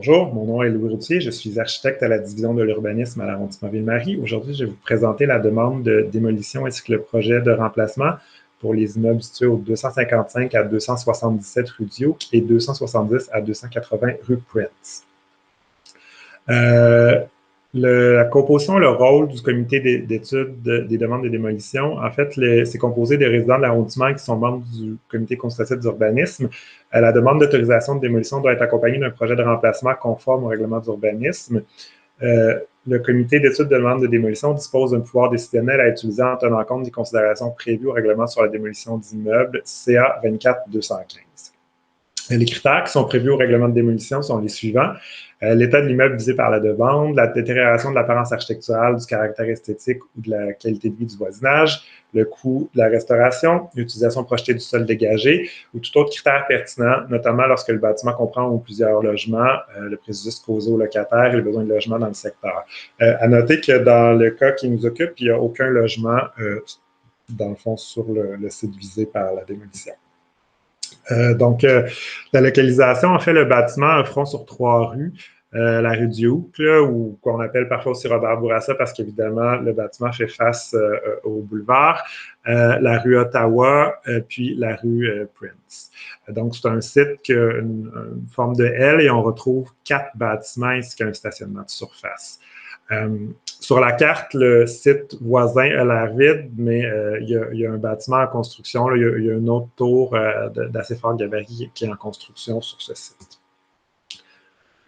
Bonjour, mon nom est Louis Routier, je suis architecte à la division de l'urbanisme à l'arrondissement Ville-Marie. Aujourd'hui, je vais vous présenter la demande de démolition ainsi que le projet de remplacement pour les immeubles situés au 255 à 277 rue Duke et 270 à 280 rue Prince. La composition, le rôle du comité d'études des demandes de démolition, en fait, c'est composé des résidents de l'arrondissement qui sont membres du comité consultatif d'urbanisme. La demande d'autorisation de démolition doit être accompagnée d'un projet de remplacement conforme au règlement d'urbanisme. Le comité d'études de demande de démolition dispose d'un pouvoir décisionnel à utiliser en tenant compte des considérations prévues au règlement sur la démolition d'immeubles CA 24-215. Les critères qui sont prévus au règlement de démolition sont les suivants. L'état de l'immeuble visé par la demande, la détérioration de l'apparence architecturale, du caractère esthétique ou de la qualité de vie du voisinage, le coût de la restauration, l'utilisation projetée du sol dégagé ou tout autre critère pertinent, notamment lorsque le bâtiment comprend ou plusieurs logements, le préjudice causé aux locataires et le besoin de logement dans le secteur. À noter que dans le cas qui nous occupe, il n'y a aucun logement, dans le fond, sur le site visé par la démolition. La localisation, en fait, le bâtiment a un front sur 3 rues. La rue Duke, ou qu'on appelle parfois aussi Robert Bourassa, parce qu'évidemment, le bâtiment fait face au boulevard, la rue Ottawa, puis la rue Prince. Donc, c'est un site qui a une forme de L et on retrouve 4 bâtiments ainsi qu'un stationnement de surface. Sur la carte, le site voisin a l'air vide, mais il y a un bâtiment en construction. Là, il y a une autre tour d'assez fort gabarit qui est en construction sur ce site.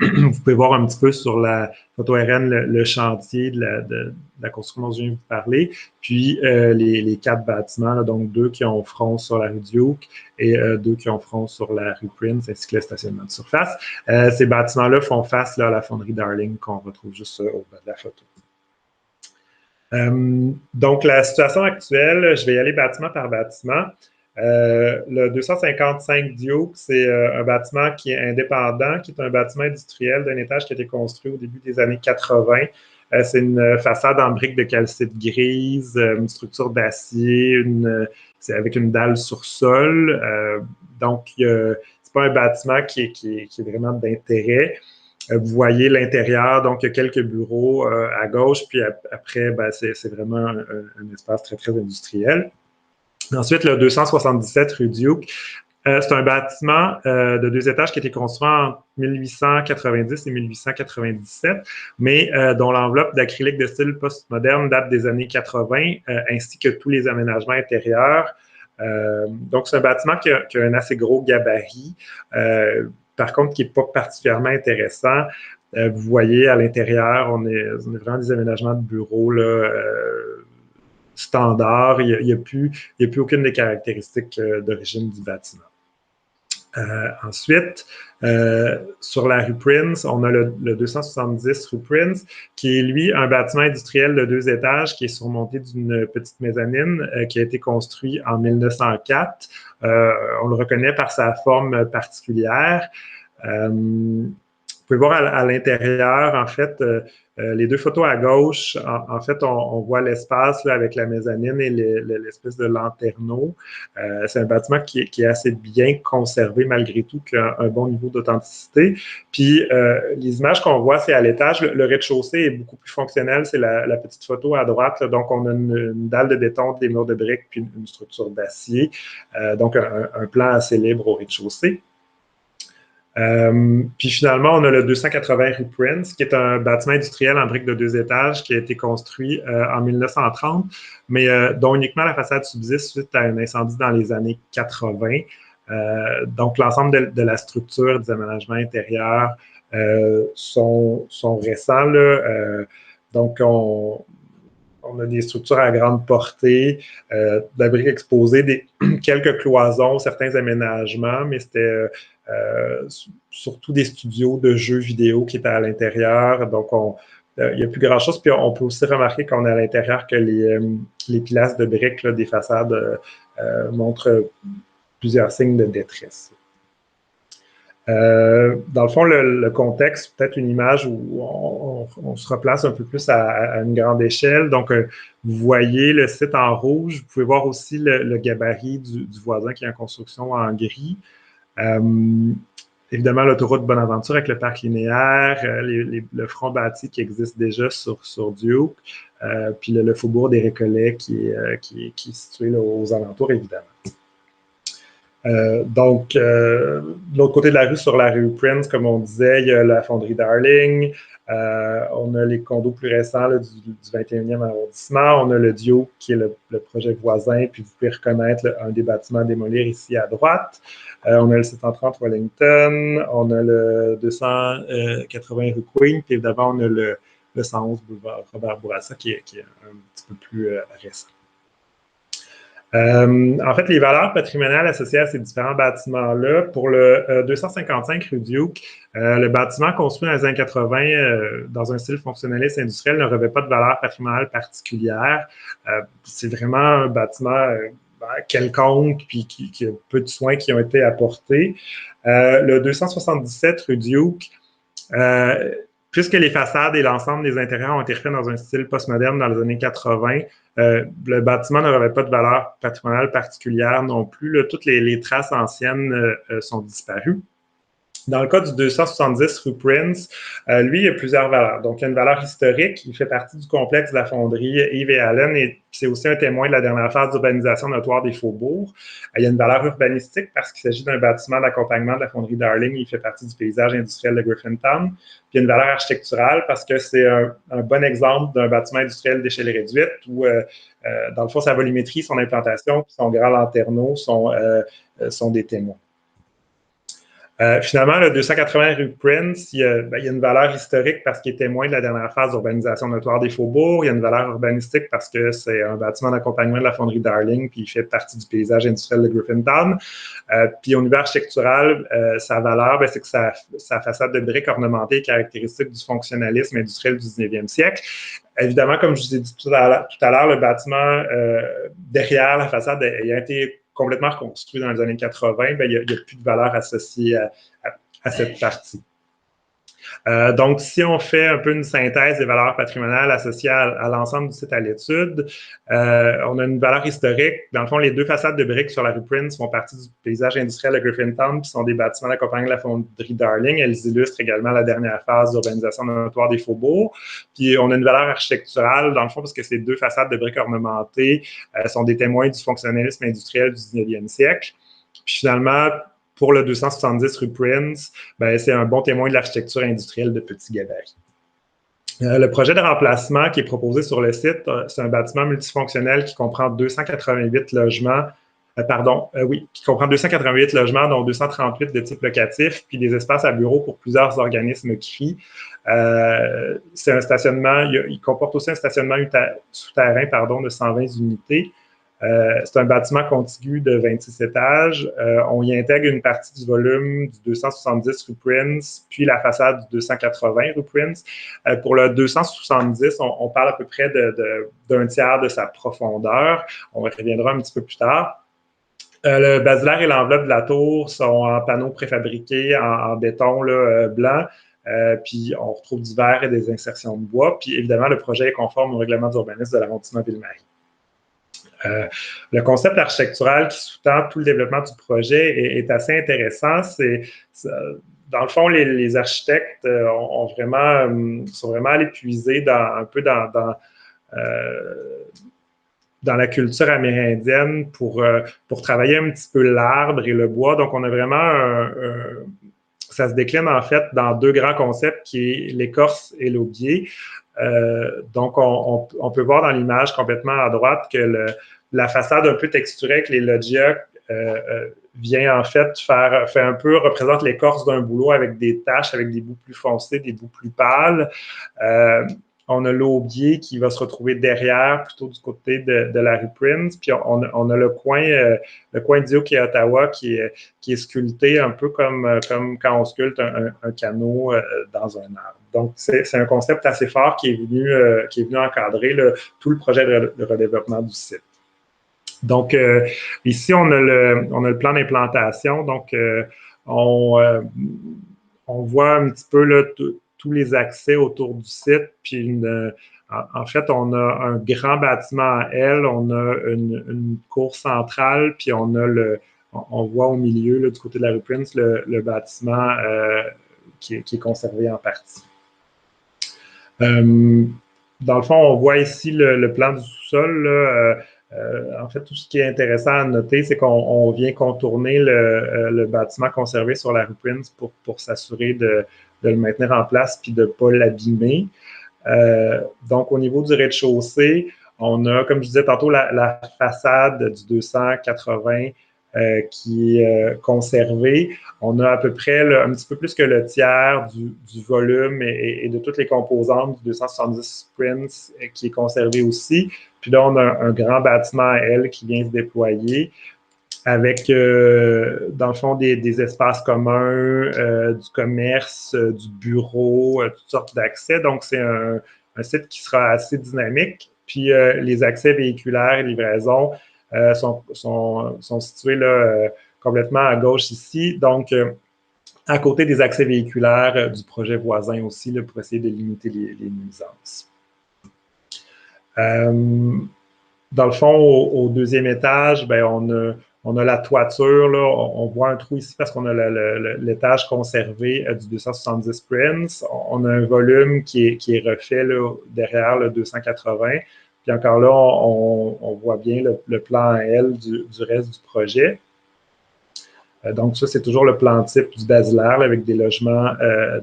Vous pouvez voir un petit peu sur la photo RN le chantier de la construction dont je viens de vous parler, puis les 4 bâtiments, là, donc 2 qui ont front sur la rue Duke et 2 qui ont front sur la rue Prince, ainsi que le stationnement de surface. Ces bâtiments-là font face là, à la fonderie Darling qu'on retrouve juste au bas de la photo. Donc, la situation actuelle, je vais y aller bâtiment par bâtiment. Le 255 Duke, c'est un bâtiment qui est indépendant, qui est un bâtiment industriel d'un étage qui a été construit au début des années 80. C'est une façade en briques de calcite grise, une structure d'acier, c'est avec une dalle sur sol. Donc, c'est pas un bâtiment qui est vraiment d'intérêt. Vous voyez l'intérieur, donc il y a quelques bureaux à gauche, puis après, ben, c'est vraiment un espace très, très industriel. Ensuite, le 277 rue Duke, c'est un bâtiment de 2 étages qui a été construit en 1890 et 1897, mais dont l'enveloppe d'acrylique de style postmoderne date des années 80, ainsi que tous les aménagements intérieurs. Donc, c'est un bâtiment qui a un assez gros gabarit, par contre, qui n'est pas particulièrement intéressant. Vous voyez, à l'intérieur, on est vraiment des aménagements de bureaux là, standard. Il n'y a plus aucune des caractéristiques d'origine du bâtiment. Ensuite, sur la rue Prince, on a le 270 rue Prince, qui est, lui, un bâtiment industriel de 2 étages qui est surmonté d'une petite mezzanine qui a été construit en 1904. On le reconnaît par sa forme particulière. Vous pouvez voir à l'intérieur, en fait, les 2 photos à gauche, en fait, on voit l'espace avec la mezzanine et l'espèce de lanterneau. C'est un bâtiment qui est assez bien conservé malgré tout, qui a un bon niveau d'authenticité. Puis, les images qu'on voit, c'est à l'étage. Le rez-de-chaussée est beaucoup plus fonctionnel. C'est la petite photo à droite. Là. Donc, on a une dalle de béton, des murs de briques, puis une structure d'acier. Donc, un plan assez libre au rez-de-chaussée. Puis finalement, on a le 280 rue Prince, qui est un bâtiment industriel en briques de 2 étages qui a été construit en 1930, mais dont uniquement la façade subsiste suite à un incendie dans les années 80. Donc, l'ensemble de la structure des aménagements intérieurs sont récents. Là. Donc, on a des structures à grande portée, de la brique exposée, quelques cloisons, certains aménagements, mais c'était surtout des studios de jeux vidéo qui étaient à l'intérieur. Donc, il n'y a plus grand-chose. Puis, on peut aussi remarquer qu'on a à l'intérieur que les pilastres de briques là, des façades montrent plusieurs signes de détresse. Dans le fond, le contexte, peut-être une image où on se replace un peu plus à une grande échelle. Donc, vous voyez le site en rouge. Vous pouvez voir aussi le gabarit du voisin qui est en construction en gris. évidemment, l'autoroute Bonaventure avec le parc linéaire, le front bâti qui existe déjà sur Duke, puis le faubourg des Récollets qui est situé là, aux alentours, évidemment. De l'autre côté de la rue, sur la rue Prince, comme on disait, il y a la fonderie Darling. On a les condos plus récents là, du 21e arrondissement. On a le Duke, qui est le projet voisin, puis vous pouvez reconnaître un des bâtiments à démolir ici à droite. On a le 730 Wellington. On a le 280 rue Queen, puis évidemment, on a le 111 boulevard Robert Bourassa, qui est un petit peu plus récent. En fait, les valeurs patrimoniales associées à ces différents bâtiments-là, pour le 255 rue Duke, le bâtiment construit dans les années 80 dans un style fonctionnaliste industriel ne revêt pas de valeur patrimoniale particulière. C'est vraiment un bâtiment quelconque, puis qui a peu de soins qui ont été apportés. Le 277 rue Duke, puisque les façades et l'ensemble des intérieurs ont été refaits dans un style postmoderne dans les années 80, le bâtiment ne revêt pas de valeur patrimoniale particulière non plus. Là, toutes les traces anciennes sont disparues. Dans le cas du 270 rue Prince, lui, il y a plusieurs valeurs. Donc, il y a une valeur historique. Il fait partie du complexe de la fonderie Yves et Allen et c'est aussi un témoin de la dernière phase d'urbanisation notoire des faubourgs. Il y a une valeur urbanistique parce qu'il s'agit d'un bâtiment d'accompagnement de la fonderie Darling. Il fait partie du paysage industriel de Griffintown. Puis, il y a une valeur architecturale parce que c'est un bon exemple d'un bâtiment industriel d'échelle réduite où, dans le fond, sa volumétrie, son implantation, son grand lanterneau sont des témoins. Finalement, le 280 rue Prince, il y a une valeur historique parce qu'il est témoin de la dernière phase d'urbanisation notoire des faubourgs. Il y a une valeur urbanistique parce que c'est un bâtiment d'accompagnement de la fonderie Darling, puis il fait partie du paysage industriel de Griffintown. Puis au niveau architectural, sa valeur, c'est que sa façade de briques ornementée est caractéristique du fonctionnalisme industriel du 19e siècle. Évidemment, comme je vous ai dit tout à l'heure, le bâtiment derrière la façade ayant été complètement reconstruit dans les années 80, il n'y a plus de valeur associée à cette partie. Donc, si on fait un peu une synthèse des valeurs patrimoniales associées à l'ensemble du site à l'étude, on a une valeur historique. Dans le fond, les deux façades de briques sur la rue Prince font partie du paysage industriel de Griffintown, qui sont des bâtiments d'accompagnement de la fonderie Darling. Elles illustrent également la dernière phase d'urbanisation notoire des faubourgs. Puis, on a une valeur architecturale, dans le fond, parce que ces deux façades de briques ornementées sont des témoins du fonctionnalisme industriel du 19e siècle. Puis, finalement, pour le 270 rue Prince, c'est un bon témoin de l'architecture industrielle de petit gabarit. Le projet de remplacement qui est proposé sur le site, c'est un bâtiment multifonctionnel qui comprend 288 logements, qui comprend 288 logements, dont 238 de type locatif, puis des espaces à bureaux pour plusieurs organismes CRI. C'est un stationnement, il comporte aussi un stationnement souterrain de 120 unités. C'est un bâtiment contigu de 26 étages. On y intègre une partie du volume du 270 rue Prince, puis la façade du 280 rue Prince. Pour le 270, on parle à peu près d'un tiers de sa profondeur. On reviendra un petit peu plus tard. Le basilaire et l'enveloppe de la tour sont en panneaux préfabriqués en béton blanc. Puis on retrouve du verre et des insertions de bois. Puis évidemment, le projet est conforme au règlement d'urbanisme de l'arrondissement Ville-Marie. Le concept architectural qui sous-tend tout le développement du projet est assez intéressant. Dans le fond, les architectes sont vraiment allés puiser un peu dans la culture amérindienne pour travailler un petit peu l'arbre et le bois. Donc, on a vraiment ça se décline en fait dans deux grands concepts qui est l'écorce et l'aubier. Donc, on peut voir dans l'image complètement à droite que la façade un peu texturée avec les loggias vient en fait représente l'écorce d'un bouleau avec des taches, avec des bouts plus foncés, des bouts plus pâles. On a l'aubier qui va se retrouver derrière, plutôt du côté de la rue Prince. Puis on a le coin d'Ioki et Ottawa qui est sculpté un peu comme quand on sculpte un canot dans un arbre. Donc, c'est un concept assez fort qui est venu encadrer tout le projet de redéveloppement du site. Donc, ici, on a le plan d'implantation. Donc, on voit un petit peu tous les accès autour du site. Puis, en fait, on a un grand bâtiment à aile, on a une cour centrale, puis on a on voit au milieu, là, du côté de la rue Prince, le bâtiment qui est conservé en partie. Dans le fond, on voit ici le plan du sous-sol. En fait, tout ce qui est intéressant à noter, c'est qu'on vient contourner le bâtiment conservé sur la rue Prince pour s'assurer de le maintenir en place puis de ne pas l'abîmer. Donc, au niveau du rez-de-chaussée, on a, comme je disais tantôt, la façade du 280 qui est conservée. On a à peu près un petit peu plus que le tiers du volume et de toutes les composantes du 270 Prince qui est conservé aussi. Puis là, on a un grand bâtiment à L qui vient se déployer avec, dans le fond, des espaces communs, du commerce, du bureau, toutes sortes d'accès. Donc, c'est un site qui sera assez dynamique. Puis, les accès véhiculaires et livraison sont situés là, complètement à gauche ici. Donc, à côté des accès véhiculaires du projet voisin aussi, là, pour essayer de limiter les nuisances. Dans le fond, au deuxième étage, ben, on a la toiture, là, on voit un trou ici parce qu'on a l'étage conservé du 270 Prince. On a un volume qui est refait là, derrière le 280. Puis encore là, on voit bien le plan L du reste du projet. Donc ça, c'est toujours le plan type du basilaire là, avec des logements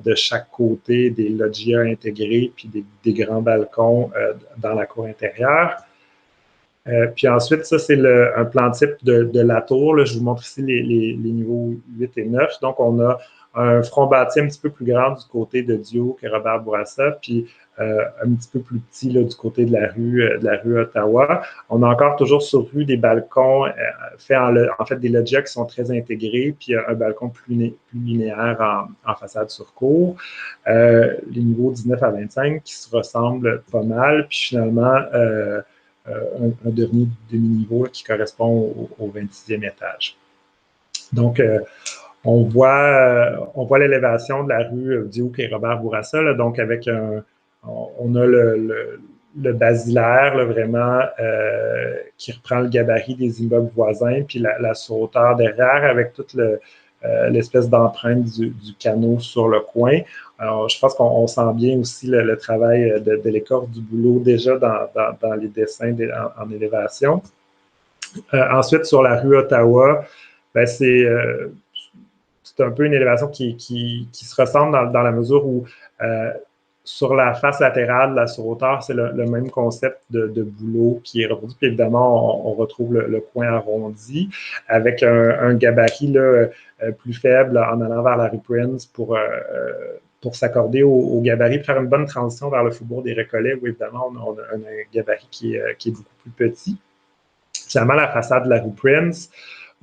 de chaque côté, des loggias intégrés, puis des grands balcons dans la cour intérieure. Puis ensuite, ça, c'est un plan type de la tour. Là. Je vous montre ici les niveaux 8 et 9. Donc, on a un front bâti un petit peu plus grand du côté de Dio que Robert Bourassa, puis un petit peu plus petit là, du côté de la rue Ottawa. On a encore toujours sur rue des balcons faits en fait des loggias qui sont très intégrés, puis un balcon plus linéaire en façade sur cour. Les niveaux 19 à 25 qui se ressemblent pas mal, puis finalement un demi-niveau qui correspond au 26e étage. Donc, on voit l'élévation de la rue Duke et Robert Bourassa, là, donc avec on a le basilaire là, vraiment qui reprend le gabarit des immeubles voisins, puis la sur-hauteur derrière avec toute l'espèce d'empreinte du canot sur le coin. Alors, je pense qu'on sent bien aussi le travail de l'écorce du boulot déjà dans les dessins en élévation. Ensuite, sur la rue Ottawa, ben, c'est un peu une élévation qui se ressemble dans la mesure où sur la face latérale de la sur-hauteur, c'est le même concept de boulot qui est reproduit. Puis évidemment, on retrouve le coin arrondi avec un gabarit là, plus faible en allant vers la rue Prince pour s'accorder au gabarit, pour faire une bonne transition vers le faubourg des Récollets, où évidemment, on a un gabarit qui est beaucoup plus petit. Finalement, la façade de la rue Prince,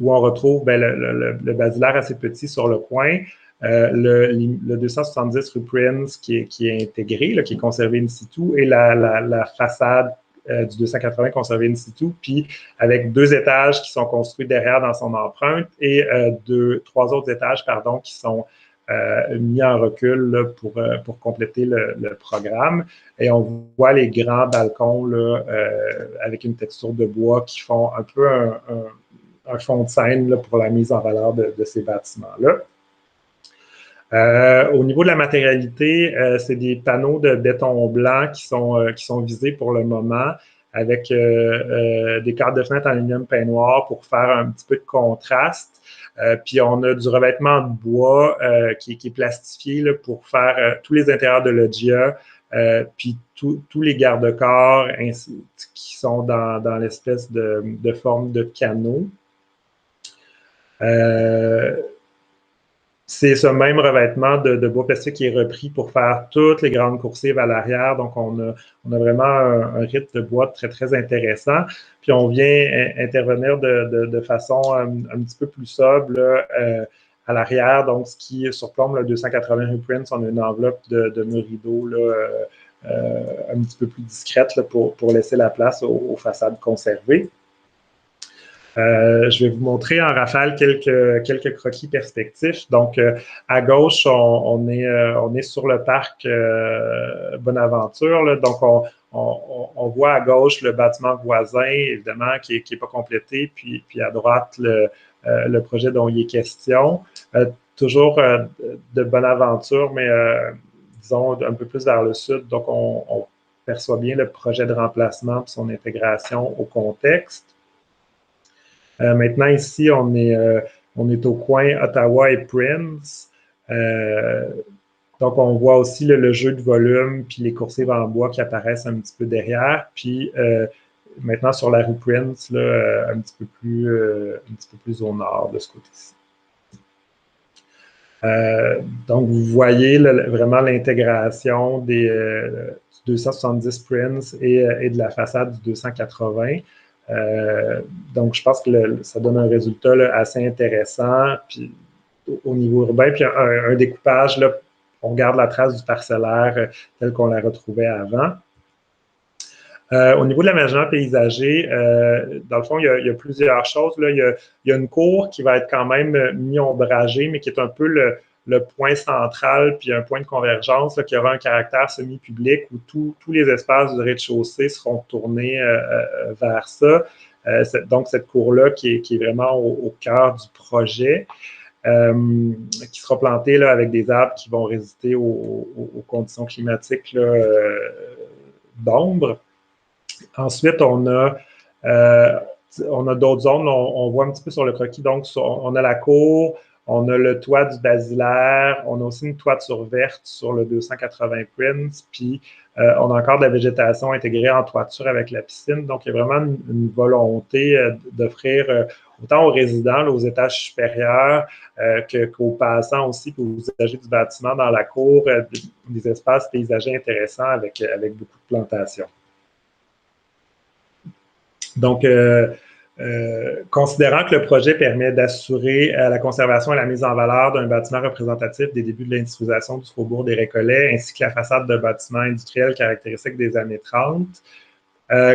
où on retrouve ben, le basilaire assez petit sur le coin, le 270 rue Prince qui est intégré, là, qui est conservé in situ, et la façade du 280 conservé in situ, puis avec 2 étages qui sont construits derrière dans son empreinte et 3 autres étages, pardon, qui sont mis en recul là, pour compléter le programme. Et on voit les grands balcons là, avec une texture de bois qui font un peu un fond de scène là, pour la mise en valeur de ces bâtiments-là. Au niveau de la matérialité, c'est des panneaux de béton blanc qui sont visés pour le moment avec des cartes de fenêtre en aluminium peint noir pour faire un petit peu de contraste. Puis on a du revêtement de bois qui est plastifié là, pour faire tous les intérieurs de loggia, puis tous les garde-corps qui sont dans l'espèce de forme de canot. C'est ce même revêtement de bois plastique qui est repris pour faire toutes les grandes coursives à l'arrière. Donc, on a vraiment un rythme de bois très, très intéressant. Puis, on vient intervenir de façon un petit peu plus sobre là, à l'arrière. Donc, ce qui surplombe le 280 rue Prince, on a une enveloppe de murs rideaux là, un petit peu plus discrète là, pour laisser la place aux façades conservées. Je vais vous montrer en rafale quelques croquis perspectifs. Donc, à gauche, on est sur le parc Bonaventure. Là. Donc, on voit à gauche le bâtiment voisin, évidemment, qui est pas complété. Puis à droite, le projet dont il est question. Toujours de bonne aventure, mais disons un peu plus vers le sud. Donc, on perçoit bien le projet de remplacement et son intégration au contexte. Maintenant, ici, on est au coin Ottawa et Prince. Donc, on voit aussi le jeu de volume puis les coursives en bois qui apparaissent un petit peu derrière. Puis, maintenant, sur la rue Prince, là, un petit peu plus au nord de ce côté-ci. Donc, vous voyez là, vraiment l'intégration du 270 Prince et de la façade du 280. Donc, je pense que ça donne un résultat là, assez intéressant puis, au niveau urbain. Puis un découpage, là, on garde la trace du parcellaire tel qu'on la retrouvait avant. Au niveau de l'aménagement paysager, dans le fond, il y a plusieurs choses. Là. Il y a une cour qui va être quand même mi-ombragée, mais qui est un peu le point central, puis un point de convergence là, qui aura un caractère semi-public où tous les espaces du rez-de-chaussée seront tournés vers ça. Donc, cette cour-là qui est vraiment au cœur du projet. Qui sera plantée là, avec des arbres qui vont résister aux conditions climatiques d'ombre. Ensuite, on a d'autres zones. On voit un petit peu sur le croquis. Donc, on a la cour, on a le toit du basilaire, on a aussi une toiture verte sur le 280 Prince, puis on a encore de la végétation intégrée en toiture avec la piscine. Donc, il y a vraiment une volonté d'offrir autant aux résidents, là, aux étages supérieurs, qu'aux passants aussi, puis aux usagers du bâtiment dans la cour, des espaces paysagers intéressants avec beaucoup de plantations. Donc, considérant que le projet permet d'assurer la conservation et la mise en valeur d'un bâtiment représentatif des débuts de l'industrialisation du Faubourg des Récollets, ainsi que la façade de bâtiments industriels caractéristiques des années 30,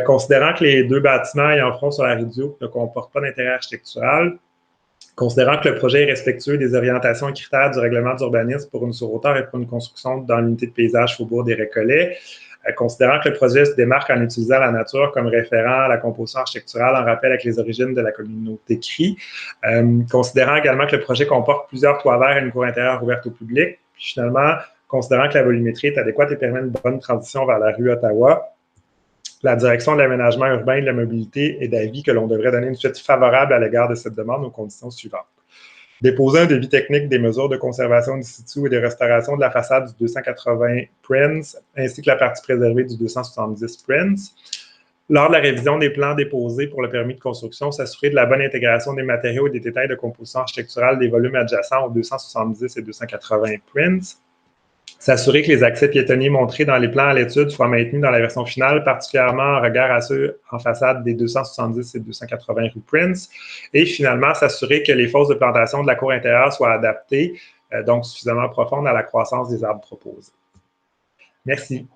considérant que les deux bâtiments ayant front sur la rue Duke ne comportent pas d'intérêt architectural, considérant que le projet est respectueux des orientations et critères du règlement d'urbanisme pour une sur-hauteur et pour une construction dans l'unité de paysage Faubourg des Récollets, considérant que le projet se démarque en utilisant la nature comme référent à la composition architecturale en rappel avec les origines de la communauté Cri, considérant également que le projet comporte plusieurs toits verts et une cour intérieure ouverte au public, puis finalement, considérant que la volumétrie est adéquate et permet une bonne transition vers la rue Ottawa, la direction de l'aménagement urbain et de la mobilité est d'avis que l'on devrait donner une suite favorable à l'égard de cette demande aux conditions suivantes. Déposer un devis technique des mesures de conservation in situ et de restauration de la façade du 280 Prince, ainsi que la partie préservée du 270 Prince. Lors de la révision des plans déposés pour le permis de construction, s'assurer de la bonne intégration des matériaux et des détails de composition architecturale des volumes adjacents aux 270 et 280 Prince. S'assurer que les accès piétonniers montrés dans les plans à l'étude soient maintenus dans la version finale, particulièrement en regard à ceux en façade des 270 et 280 rue Prince. Et finalement, s'assurer que les fosses de plantation de la cour intérieure soient adaptées, donc suffisamment profondes à la croissance des arbres proposés. Merci.